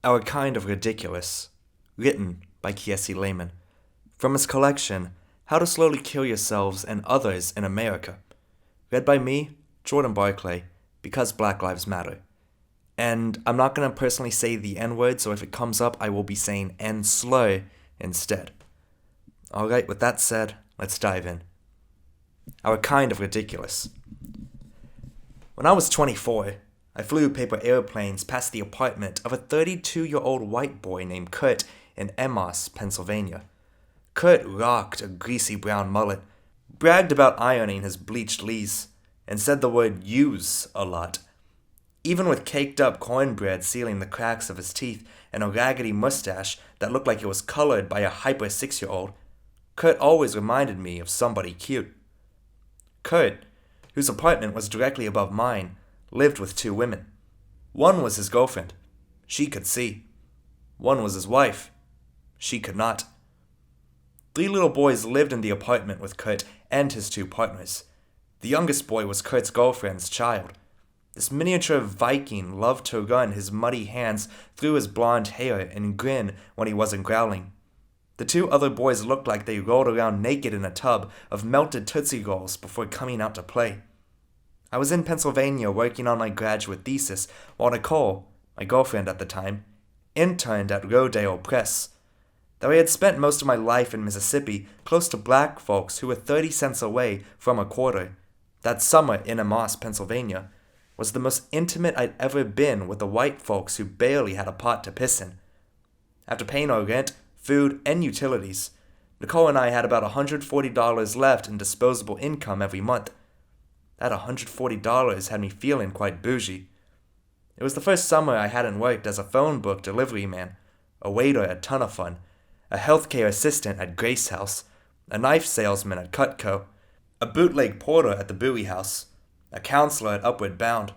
Our Kind of Ridiculous, written by Kiese Laymon, from his collection, How to Slowly Kill Yourselves and Others in America, read by me, Jordan Barclay, because Black Lives Matter. And I'm not going to personally say the N-word, so if it comes up, I will be saying N-slur instead. Alright, with that said, let's dive in. Our Kind of Ridiculous. When I was 24, I flew paper airplanes past the apartment of a 32-year-old white boy named Kurt in Amos, Pennsylvania. Kurt rocked a greasy brown mullet, bragged about ironing his bleached lees, and said the word use a lot. Even with caked-up cornbread sealing the cracks of his teeth and a raggedy mustache that looked like it was colored by a hyper 6-year-old, Kurt always reminded me of somebody cute. Kurt, whose apartment was directly above mine, lived with 2 women. One was his girlfriend. She could see. One was his wife. She could not. 3 little boys lived in the apartment with Kurt and his 2 partners. The youngest boy was Kurt's girlfriend's child. This miniature Viking loved to run his muddy hands through his blonde hair and grin when he wasn't growling. The 2 other boys looked like they rolled around naked in a tub of melted Tootsie Rolls before coming out to play. I was in Pennsylvania working on my graduate thesis while Nicole, my girlfriend at the time, interned at Rodale Press. Though I had spent most of my life in Mississippi close to black folks who were 30 cents away from a quarter, that summer in Amos, Pennsylvania, was the most intimate I'd ever been with the white folks who barely had a pot to piss in. After paying our rent, food, and utilities, Nicole and I had about $140 left in disposable income every month. That $140 had me feeling quite bougie. It was the first summer I hadn't worked as a phone book delivery man, a waiter at Ton of Fun, a healthcare assistant at Grace House, a knife salesman at Cutco, a bootleg porter at the Bowie House, a counselor at Upward Bound,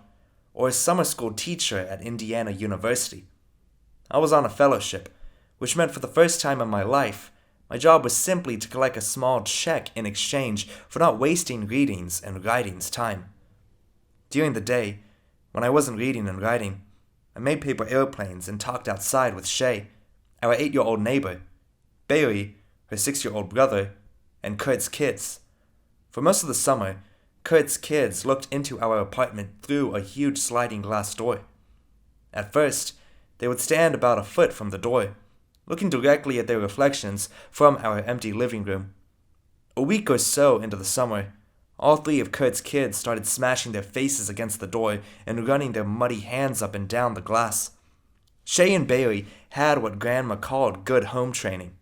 or a summer school teacher at Indiana University. I was on a fellowship, which meant for the first time in my life, my job was simply to collect a small check in exchange for not wasting readings and writings time. During the day, when I wasn't reading and writing, I made paper airplanes and talked outside with Shay, our 8-year-old neighbor, Barry, her 6-year-old brother, and Kurt's kids. For most of the summer, Kurt's kids looked into our apartment through a huge sliding glass door. At first, they would stand about a foot from the door, looking directly at their reflections from our empty living room. A week or so into the summer, all 3 of Kurt's kids started smashing their faces against the door and running their muddy hands up and down the glass. Shay and Barry had what Grandma called good home training.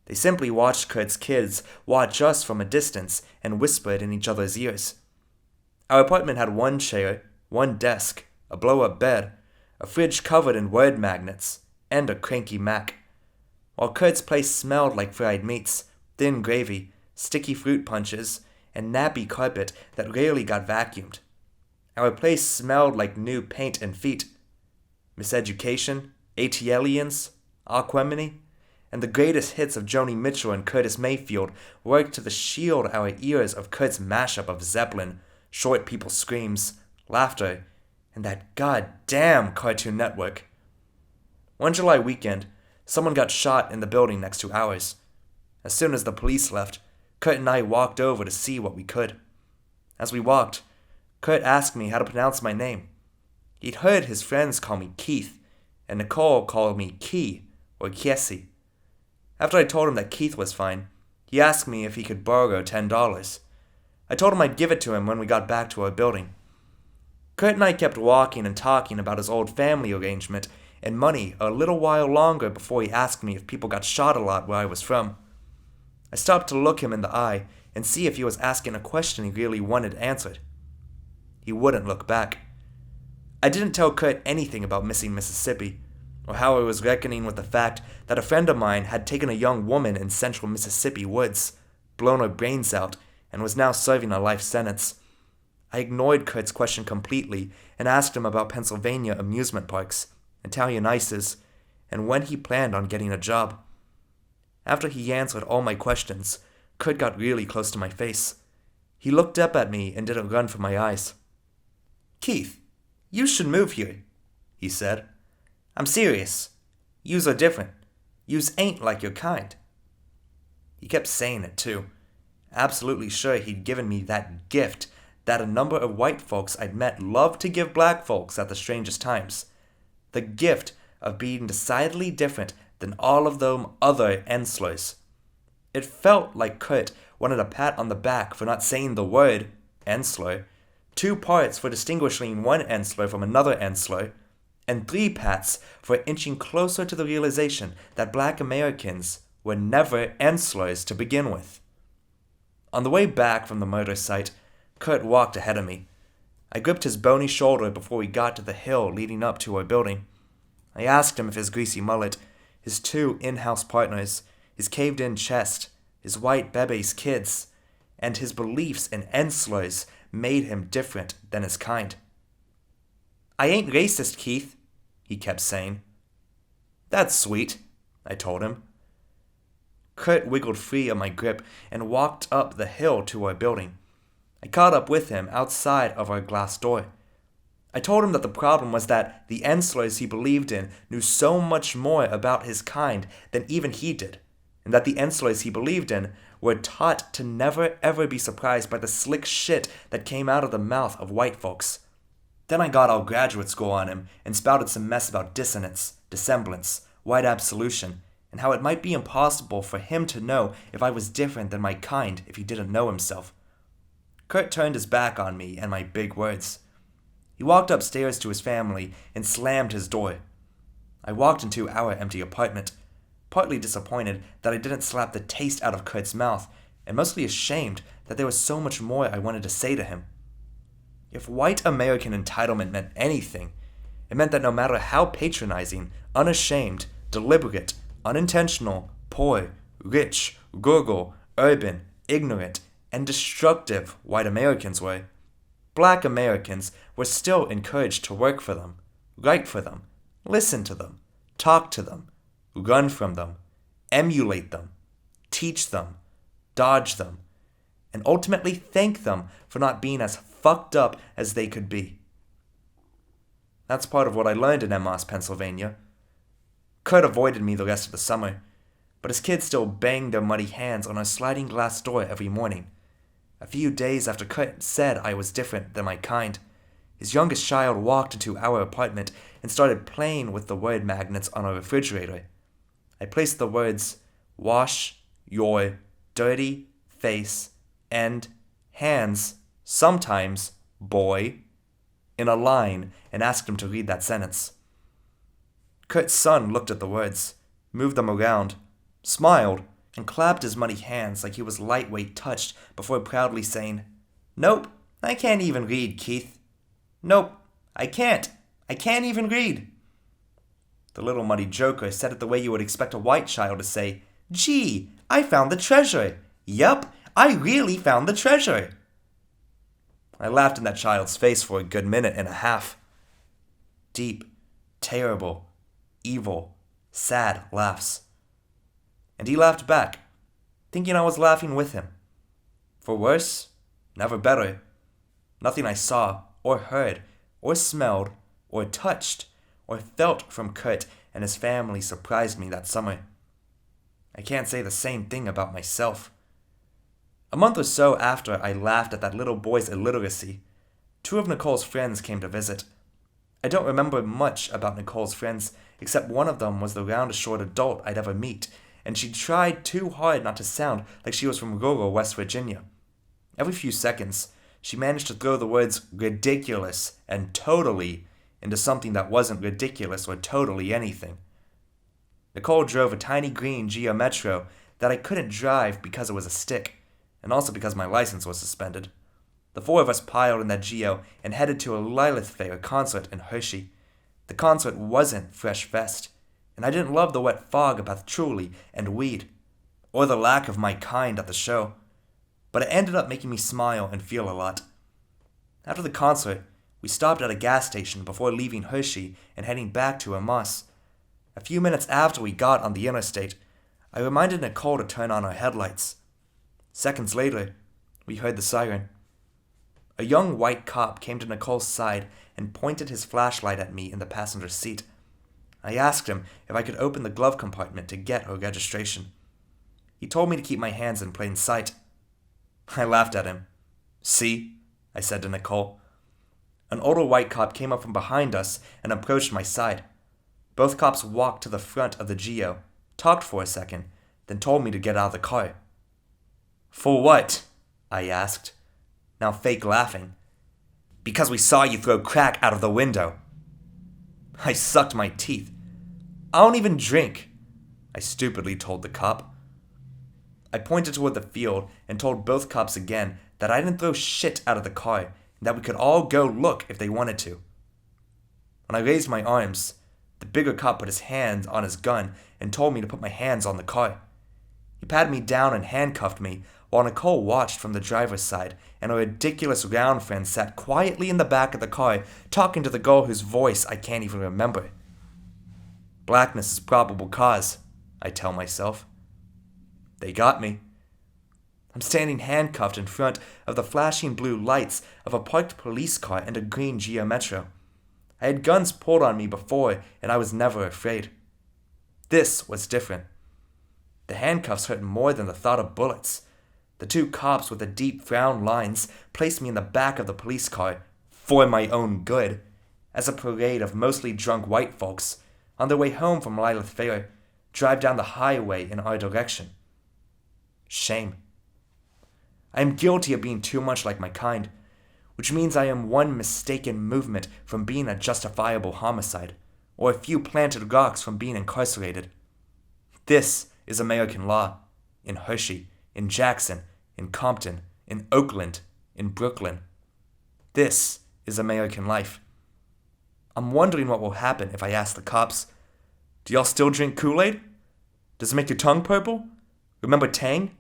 They simply watched Kurt's kids watch us from a distance and whispered in each other's ears. Our apartment had 1 chair, 1 desk, a blow-up bed, a fridge covered in word magnets, and a cranky Mac. While Kurt's place smelled like fried meats, thin gravy, sticky fruit punches, and nappy carpet that rarely got vacuumed. Our place smelled like new paint and feet. Miseducation, ATLians, Aquemini, and the greatest hits of Joni Mitchell and Curtis Mayfield worked to shield our ears of Kurt's mashup of Zeppelin, short people screams, laughter, and that goddamn Cartoon Network. One July weekend, someone got shot in the building next to ours. As soon as the police left, Kurt and I walked over to see what we could. As we walked, Kurt asked me how to pronounce my name. He'd heard his friends call me Keith, and Nicole called me Key or Kiese. After I told him that Keith was fine, he asked me if he could borrow $10. I told him I'd give it to him when we got back to our building. Kurt and I kept walking and talking about his old family arrangement and money a little while longer before he asked me if people got shot a lot where I was from. I stopped to look him in the eye and see if he was asking a question he really wanted answered. He wouldn't look back. I didn't tell Kurt anything about missing Mississippi, or how I was reckoning with the fact that a friend of mine had taken a young woman in central Mississippi woods, blown her brains out, and was now serving a life sentence. I ignored Kurt's question completely and asked him about Pennsylvania amusement parks, Italian ices, and when he planned on getting a job. After he answered all my questions, Kurt got really close to my face. He looked up at me and didn't run from my eyes. "Keith, you should move here," he said. "I'm serious. Yous are different. Yous ain't like your kind. He kept saying it too, absolutely sure he'd given me that gift that a number of white folks I'd met loved to give black folks at the strangest times. The gift of being decidedly different than all of them other Enslers. It felt like Kurt wanted a pat on the back for not saying the word Ensler, 2 parts for distinguishing one Ensler from another Ensler, and 3 pats for inching closer to the realization that black Americans were never Enslers to begin with. On the way back from the murder site, Kurt walked ahead of me. I gripped his bony shoulder before we got to the hill leading up to our building. I asked him if his greasy mullet, his 2 in-house partners, his caved-in chest, his white bebe's kids, and his beliefs in Enslers made him different than his kind. I ain't racist, Keith, he kept saying. That's sweet, I told him. Kurt wiggled free of my grip and walked up the hill to our building. I caught up with him outside of our glass door. I told him that the problem was that the Enslers he believed in knew so much more about his kind than even he did, and that the Enslers he believed in were taught to never ever be surprised by the slick shit that came out of the mouth of white folks. Then I got all graduate school on him and spouted some mess about dissonance, dissemblance, white absolution, and how it might be impossible for him to know if I was different than my kind if he didn't know himself. Kurt turned his back on me and my big words. He walked upstairs to his family and slammed his door. I walked into our empty apartment, partly disappointed that I didn't slap the taste out of Kurt's mouth, and mostly ashamed that there was so much more I wanted to say to him. If white American entitlement meant anything, it meant that no matter how patronizing, unashamed, deliberate, unintentional, poor, rich, rural, urban, ignorant, and destructive white Americans were, black Americans were still encouraged to work for them, write for them, listen to them, talk to them, run from them, emulate them, teach them, dodge them, and ultimately thank them for not being as fucked up as they could be. That's part of what I learned in Emmaus, Pennsylvania. Kurt avoided me the rest of the summer, but his kids still banged their muddy hands on our sliding glass door every morning. A few days after Kurt said I was different than my kind, his youngest child walked into our apartment and started playing with the word magnets on our refrigerator. I placed the words, wash your dirty face and hands, sometimes, boy, in a line and asked him to read that sentence. Kurt's son looked at the words, moved them around, smiled, and clapped his muddy hands like he was lightweight touched before proudly saying, "Nope, I can't even read, Keith. Nope, I can't. I can't even read." The little muddy joker said it the way you would expect a white child to say, "Gee, I found the treasure. Yup, I really found the treasure." I laughed in that child's face for a good minute and a half. Deep, terrible, evil, sad laughs. And he laughed back, thinking I was laughing with him. For worse, never better. Nothing I saw, or heard, or smelled, or touched, or felt from Kurt and his family surprised me that summer. I can't say the same thing about myself. A month or so after I laughed at that little boy's illiteracy, 2 of Nicole's friends came to visit. I don't remember much about Nicole's friends, except one of them was the roundest short adult I'd ever meet, and she tried too hard not to sound like she was from rural West Virginia. Every few seconds, she managed to throw the words ridiculous and totally into something that wasn't ridiculous or totally anything. Nicole drove a tiny green Geo Metro that I couldn't drive because it was a stick, and also because my license was suspended. The 4 of us piled in that Geo and headed to a Lilith Fair concert in Hershey. The concert wasn't Fresh Fest, and I didn't love the wet fog of patchouli and weed, or the lack of my kind at the show, but it ended up making me smile and feel a lot. After the concert, we stopped at a gas station before leaving Hershey and heading back to Emmaus. A few minutes after we got on the interstate, I reminded Nicole to turn on our headlights. Seconds later, we heard the siren. A young white cop came to Nicole's side and pointed his flashlight at me in the passenger seat. I asked him if I could open the glove compartment to get her registration. He told me to keep my hands in plain sight. I laughed at him. "See?" I said to Nicole. An older white cop came up from behind us and approached my side. Both cops walked to the front of the Geo, talked for a second, then told me to get out of the car. "For what?" I asked, now fake laughing. "Because we saw you throw crack out of the window." I sucked my teeth. "I don't even drink," I stupidly told the cop. I pointed toward the field and told both cops again that I didn't throw shit out of the car and that we could all go look if they wanted to. When I raised my arms, the bigger cop put his hand on his gun and told me to put my hands on the car. He patted me down and handcuffed me while Nicole watched from the driver's side and her ridiculous round friend sat quietly in the back of the car talking to the girl whose voice I can't even remember. Blackness is probable cause, I tell myself. They got me. I'm standing handcuffed in front of the flashing blue lights of a parked police car and a green Geo Metro. I had guns pulled on me before, and I was never afraid. This was different. The handcuffs hurt more than the thought of bullets. The two cops with the deep frown lines placed me in the back of the police car, for my own good, as a parade of mostly drunk white folks, on their way home from Lilith Fair, drive down the highway in our direction. Shame. I am guilty of being too much like my kind, which means I am one mistaken movement from being a justifiable homicide, or a few planted rocks from being incarcerated. This is American law, in Hershey, in Jackson, in Compton, in Oakland, in Brooklyn. This is American life. I'm wondering what will happen if I ask the cops, "Do y'all still drink Kool-Aid? Does it make your tongue purple? Remember Tang?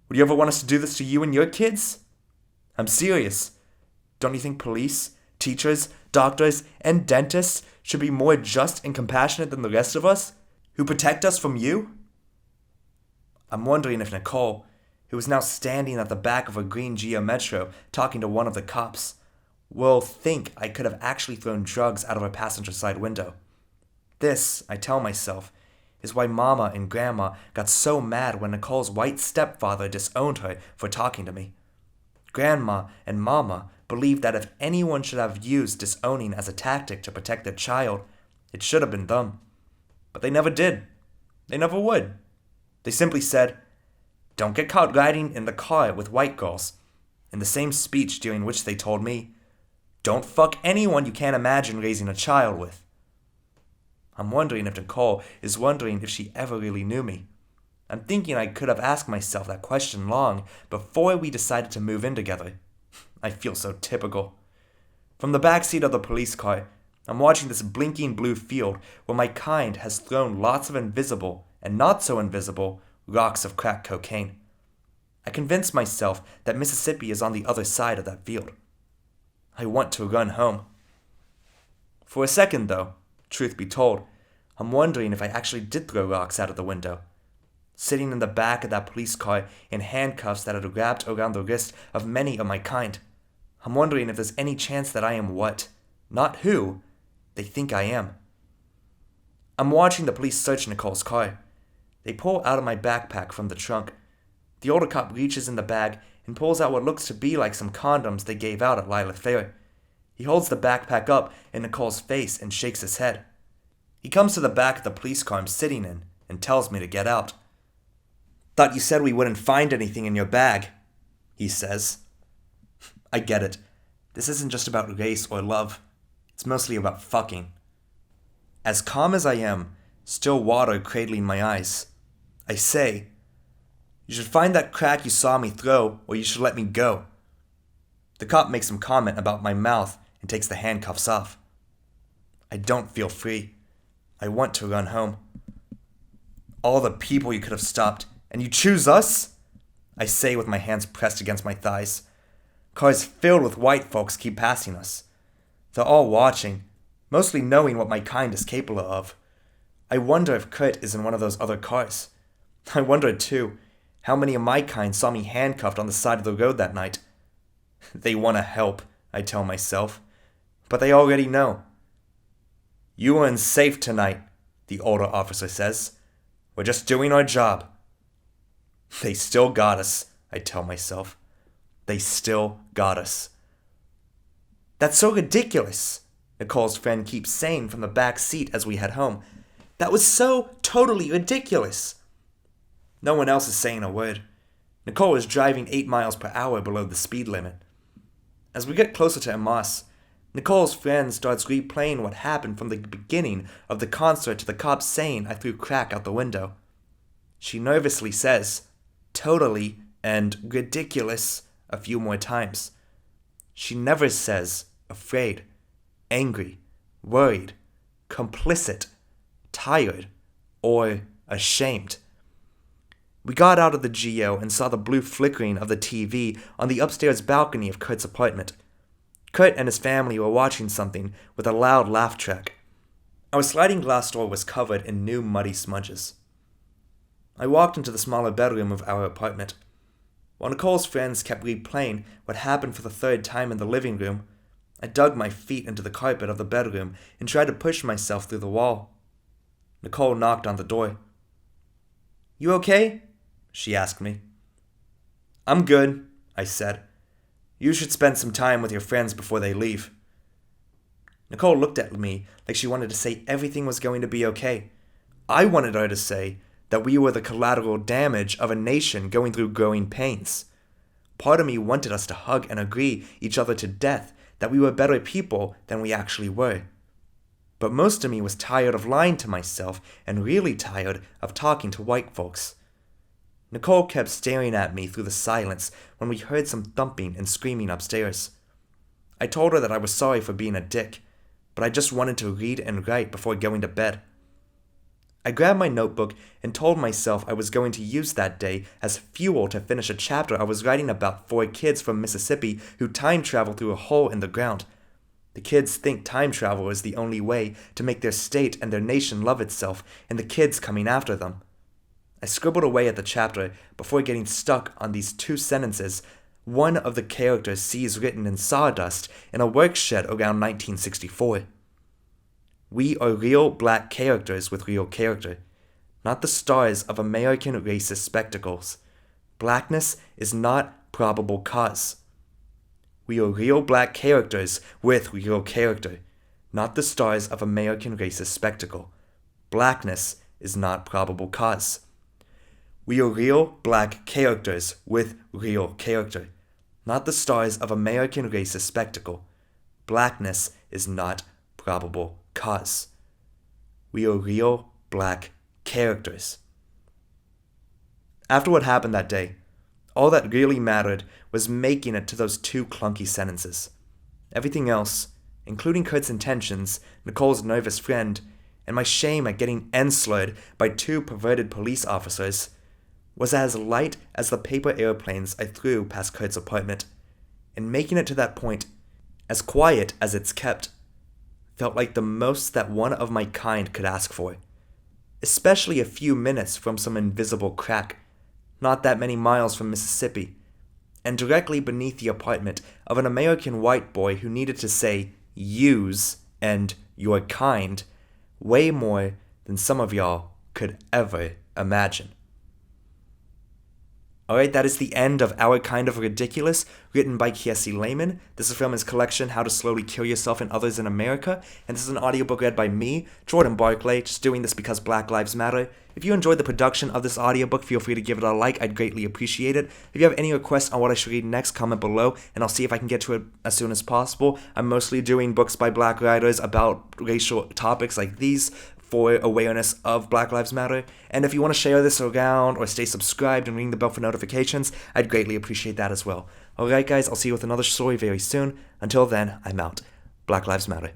Would you ever want us to do this to you and your kids?" I'm serious. Don't you think police, teachers, doctors, and dentists should be more just and compassionate than the rest of us, who protect us from you? I'm wondering if Nicole, who is now standing at the back of a green Geo Metro talking to one of the cops, will think I could have actually thrown drugs out of a passenger side window. This, I tell myself, is why Mama and Grandma got so mad when Nicole's white stepfather disowned her for talking to me. Grandma and Mama believed that if anyone should have used disowning as a tactic to protect their child, it should have been them. But they never did. They never would. They simply said, "Don't get caught riding in the car with white girls," in the same speech during which they told me, "Don't fuck anyone you can't imagine raising a child with." I'm wondering if Nicole is wondering if she ever really knew me. I'm thinking I could have asked myself that question long before we decided to move in together. I feel so typical. From the backseat of the police car, I'm watching this blinking blue field where my kind has thrown lots of invisible and not so invisible rocks of crack cocaine. I convince myself that Mississippi is on the other side of that field. I want to run home. For a second, though, truth be told, I'm wondering if I actually did throw rocks out of the window. Sitting in the back of that police car in handcuffs that had wrapped around the wrist of many of my kind, I'm wondering if there's any chance that I am what, not who, they think I am. I'm watching the police search Nicole's car. They pull out of my backpack from the trunk. The older cop reaches in the bag and pulls out what looks to be like some condoms they gave out at Lilith Fair. He holds the backpack up in Nicole's face and shakes his head. He comes to the back of the police car I'm sitting in and tells me to get out. "Thought you said we wouldn't find anything in your bag," he says. I get it. This isn't just about race or love. It's mostly about fucking. As calm as I am, still water cradling my eyes, I say, "You should find that crack you saw me throw, or you should let me go." The cop makes some comment about my mouth and takes the handcuffs off. I don't feel free. I want to run home. "All the people you could have stopped, and you choose us?" I say with my hands pressed against my thighs. Cars filled with white folks keep passing us. They're all watching, mostly knowing what my kind is capable of. I wonder if Kurt is in one of those other cars. I wonder, too, how many of my kind saw me handcuffed on the side of the road that night. They want to help, I tell myself, but they already know. "You are unsafe tonight," the older officer says. We're just doing our job. They still got us, I tell myself. They still got us. That's so ridiculous, Nicole's friend keeps saying from the back seat as we head home. That was so totally ridiculous. No one else is saying a word. Nicole is driving 8 miles per hour below the speed limit. As we get closer to Amos, Nicole's friend starts replaying what happened from the beginning of the concert to the cops saying I threw crack out the window. She nervously says, totally and ridiculous a few more times. She never says afraid, angry, worried, complicit, tired, or ashamed. We got out of the GO and saw the blue flickering of the TV on the upstairs balcony of Kurt's apartment. Kurt and his family were watching something with a loud laugh track. Our sliding glass door was covered in new muddy smudges. I walked into the smaller bedroom of our apartment. While Nicole's friends kept replaying what happened for the third time in the living room, I dug my feet into the carpet of the bedroom and tried to push myself through the wall. Nicole knocked on the door. You okay? She asked me. I'm good, I said. You should spend some time with your friends before they leave. Nicole looked at me like she wanted to say everything was going to be okay. I wanted her to say that we were the collateral damage of a nation going through growing pains. Part of me wanted us to hug and agree each other to death that we were better people than we actually were. But most of me was tired of lying to myself and really tired of talking to white folks. Nicole kept staring at me through the silence when we heard some thumping and screaming upstairs. I told her that I was sorry for being a dick, but I just wanted to read and write before going to bed. I grabbed my notebook and told myself I was going to use that day as fuel to finish a chapter I was writing about 4 kids from Mississippi who time traveled through a hole in the ground. The kids think time travel is the only way to make their state and their nation love itself, and the kids coming after them. I scribbled away at the chapter before getting stuck on these 2 sentences one of the characters sees written in sawdust in a work shed around 1964. We are real black characters with real character, not the stars of American racist spectacles. Blackness is not probable cause. We are real black characters with real character, not the stars of American racist spectacle. Blackness is not probable cause. We are real black characters with real character, not the stars of American racist spectacle. Blackness is not probable cause. We are real black characters. After what happened that day, all that really mattered was making it to those 2 clunky sentences. Everything else, including Kurt's intentions, Nicole's nervous friend, and my shame at getting enslurred by 2 perverted police officers, was as light as the paper airplanes I threw past Kurt's apartment, and making it to that point, as quiet as it's kept, felt like the most that one of my kind could ask for, especially a few minutes from some invisible crack, not that many miles from Mississippi, and directly beneath the apartment of an American white boy who needed to say "yous" and "your kind" way more than some of y'all could ever imagine. Alright, that is the end of Our Kind of Ridiculous, written by Kiese Laymon. This is from his collection, How to Slowly Kill Yourself and Others in America, and this is an audiobook read by me, Jordan Barclay, just doing this because Black Lives Matter. If you enjoyed the production of this audiobook, feel free to give it a like, I'd greatly appreciate it. If you have any requests on what I should read next, comment below, and I'll see if I can get to it as soon as possible. I'm mostly doing books by black writers about racial topics like these, for awareness of Black Lives Matter. And if you want to share this around or stay subscribed and ring the bell for notifications, I'd greatly appreciate that as well. Alright guys, I'll see you with another story very soon. Until then, I'm out. Black Lives Matter.